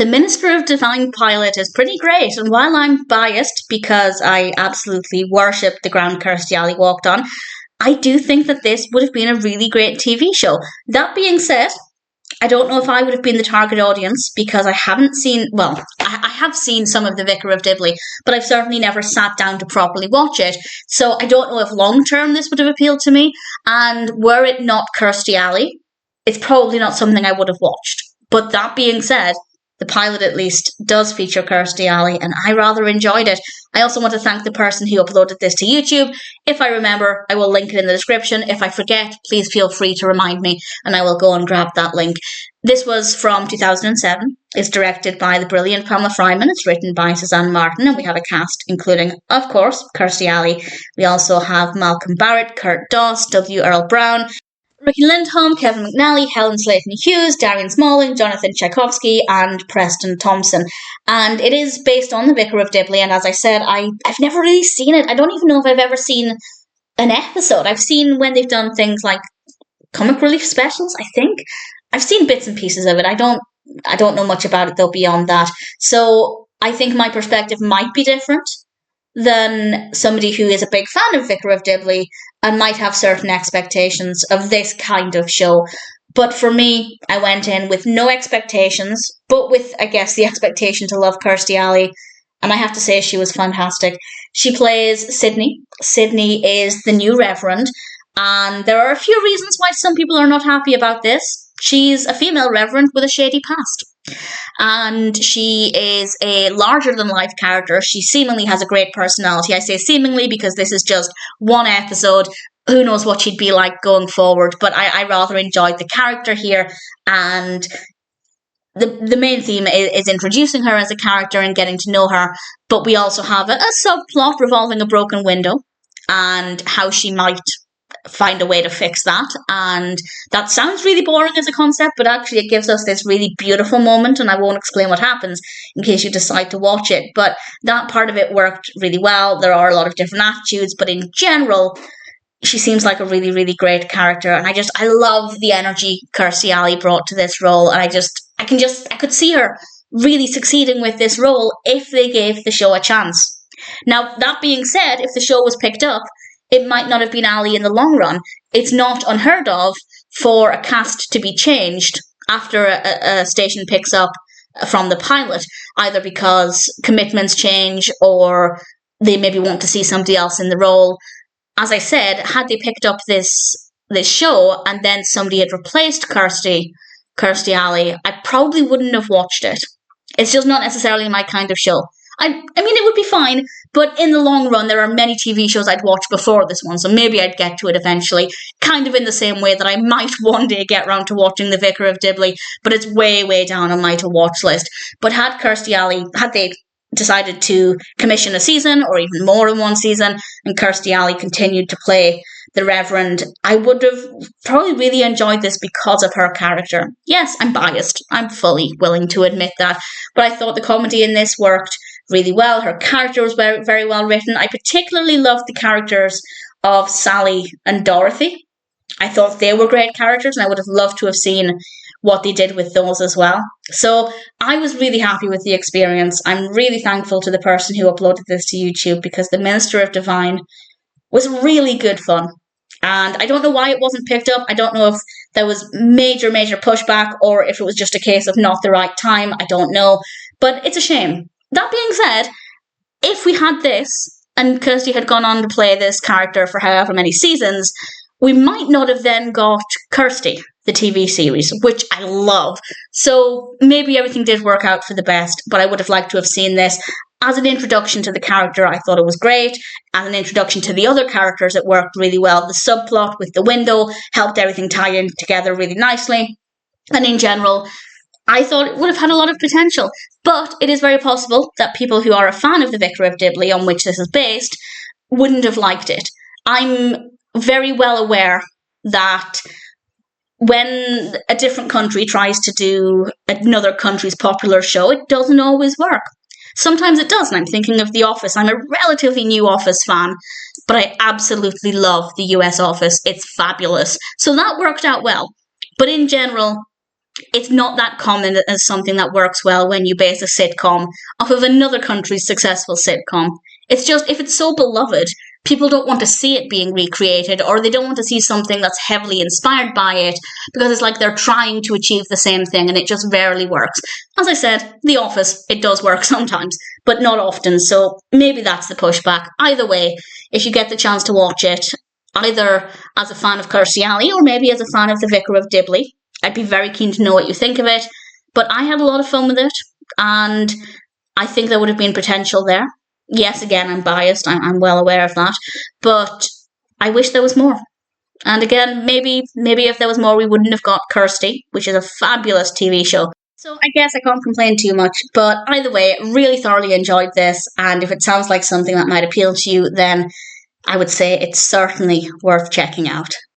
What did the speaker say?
The Minister of Divine pilot is pretty great, and while I'm biased because I absolutely worship the ground Kirstie Alley walked on, I do think that this would have been a really great TV show. That being said, I don't know if I would have been the target audience because I haven't seen, well, I have seen some of the Vicar of Dibley, but I've certainly never sat down to properly watch it. So I don't know if long term this would have appealed to me. And were it not Kirstie Alley, it's probably not something I would have watched. But that being said, the pilot at least does feature Kirstie Alley, and I rather enjoyed it. I also want to thank the person who uploaded this to YouTube. If I remember, I will link it in the description. If I forget, please feel free to remind me, and I will go and grab that link. This was from 2007. It's directed by the brilliant Pamela Fryman. It's written by Suzanne Martin, and we have a cast including, of course, Kirstie Alley. We also have Malcolm Barrett, Kurt Doss, W. Earl Brown, Riki Lindhome, Kevin McNally, Helen Slayton-Hughes, Darien Johnathan Tchaikovsky, and Preston Thompson. And it is based on the Vicar of Dibley, and as I said, I've never really seen it. I don't even know if I've ever seen an episode. I've seen when they've done things like comic relief specials, I think. I've seen bits and pieces of it. I don't know much about it, though, beyond that. So I think my perspective might be different than somebody who is a big fan of Vicar of Dibley and might have certain expectations of this kind of show. But for me, I went in with no expectations, but with, I guess, the expectation to love Kirstie Alley. And I have to say she was fantastic. She plays Sydney. Sydney is the new Reverend. And there are a few reasons why some people are not happy about this. She's a female Reverend with a shady past. And she is a larger-than-life character. She seemingly has a great personality. I say seemingly because this is just one episode. Who knows what she'd be like going forward. But I rather enjoyed the character here. And the main theme is introducing her as a character and getting to know her. But we also have a subplot revolving a broken window and how she might find a way to fix that. And that sounds really boring as a concept, but actually it gives us this really beautiful moment, and I won't explain what happens in case you decide to watch it. But that part of it worked really well. There are a lot of different attitudes, but in general, she seems like a really, really great character. And I love the energy Kirstie Alley brought to this role. And I could see her really succeeding with this role if they gave the show a chance. Now, that being said, if the show was picked up, it might not have been Alley in the long run. It's not unheard of for a cast to be changed after a station picks up from the pilot, either because commitments change or they maybe want to see somebody else in the role. As I said, had they picked up this show and then somebody had replaced Kirstie Alley, I probably wouldn't have watched it. It's just not necessarily my kind of show. I mean, it would be fine, but in the long run, there are many TV shows I'd watch before this one, so maybe I'd get to it eventually, kind of in the same way that I might one day get round to watching The Vicar of Dibley, but it's way, way down on my to-watch list. But had they decided to commission a season, or even more than one season, and Kirstie Alley continued to play the Reverend, I would have probably really enjoyed this because of her character. Yes, I'm biased. I'm fully willing to admit that. But I thought the comedy in this worked really well. Her character was very, very well written. I particularly loved the characters of Sally and Dorothy. I thought they were great characters, and I would have loved to have seen what they did with those as well. So I was really happy with the experience. I'm really thankful to the person who uploaded this to YouTube, because The Minister of Divine was really good fun. And I don't know why it wasn't picked up. I don't know if there was major, major pushback or if it was just a case of not the right time. I don't know. But it's a shame. That being said, if we had this and Kirstie had gone on to play this character for however many seasons, we might not have then got Kirstie, the TV series, which I love. So maybe everything did work out for the best, but I would have liked to have seen this. As an introduction to the character, I thought it was great. As an introduction to the other characters, it worked really well. The subplot with the window helped everything tie in together really nicely. And in general, I thought it would have had a lot of potential. But it is very possible that people who are a fan of the Vicar of Dibley, on which this is based, wouldn't have liked it. I'm very well aware that when a different country tries to do another country's popular show, it doesn't always work. Sometimes it does, and I'm thinking of The Office. I'm a relatively new Office fan, but I absolutely love the US Office. It's fabulous. So that worked out well. But in general, it's not that common as something that works well when you base a sitcom off of another country's successful sitcom. It's just, if it's so beloved, people don't want to see it being recreated, or they don't want to see something that's heavily inspired by it, because it's like they're trying to achieve the same thing and it just rarely works. As I said, The Office, it does work sometimes, but not often, so maybe that's the pushback. Either way, if you get the chance to watch it, either as a fan of Kirstie or maybe as a fan of The Vicar of Dibley, I'd be very keen to know what you think of it. But I had a lot of fun with it, and I think there would have been potential there. Yes, again, I'm biased. I'm well aware of that. But I wish there was more. And again, maybe if there was more, we wouldn't have got Kirstie, which is a fabulous TV show. So I guess I can't complain too much. But either way, really thoroughly enjoyed this. And if it sounds like something that might appeal to you, then I would say it's certainly worth checking out.